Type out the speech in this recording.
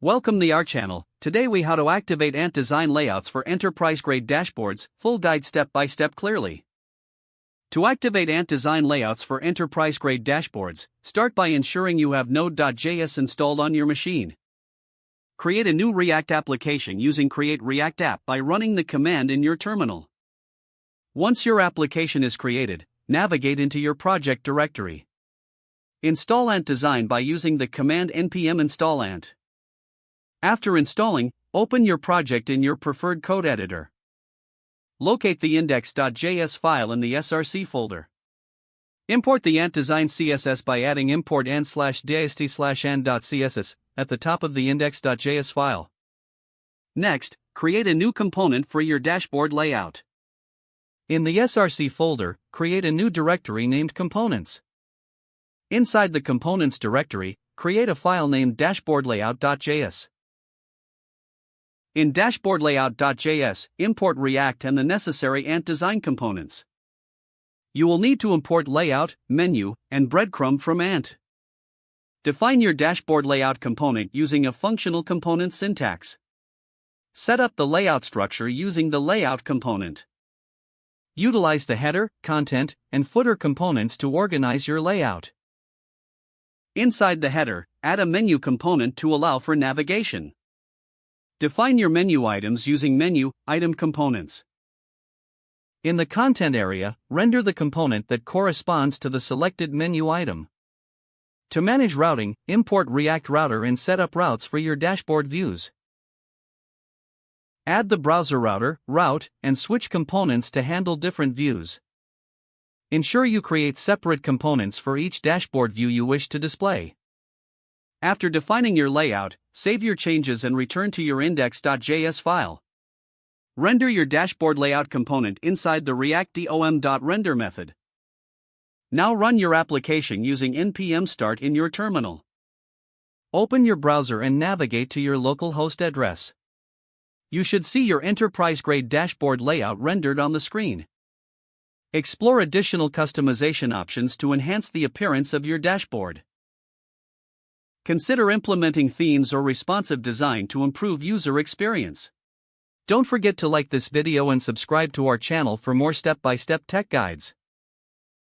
Welcome to our channel. Today we how to activate Ant design layouts for enterprise grade dashboards, full guide step by step clearly. To activate Ant design layouts for enterprise grade dashboards, start by ensuring you have Node.js installed on your machine. Create a new React application using Create React App by running the command in your terminal. Once your application is created, navigate into your project directory. Install Ant design by using the command npm install ant. After installing, open your project in your preferred code editor. Locate the index.js file in the src folder. Import the Ant design CSS by adding import ant/dist/ant.css at the top of the index.js file. Next, create a new component for your dashboard layout. In the src folder, create a new directory named Components. Inside the Components directory, create a file named dashboardlayout.js. In dashboardlayout.js, import React and the necessary Ant design components. You will need to import layout, menu, and breadcrumb from Ant. Define your dashboard layout component using a functional component syntax. Set up the layout structure using the layout component. Utilize the header, content, and footer components to organize your layout. Inside the header, add a menu component to allow for navigation. Define your menu items using menu item components. In the content area, render the component that corresponds to the selected menu item. To manage routing, import React Router and set up routes for your dashboard views. Add the browser router, route, and switch components to handle different views. Ensure you create separate components for each dashboard view you wish to display. After defining your layout, save your changes and return to your index.js file. Render your dashboard layout component inside the React DOM.render method. Now run your application using npm start in your terminal. Open your browser and navigate to your local host address. You should see your enterprise-grade dashboard layout rendered on the screen. Explore additional customization options to enhance the appearance of your dashboard. Consider implementing themes or responsive design to improve user experience. Don't forget to like this video and subscribe to our channel for more step-by-step tech guides.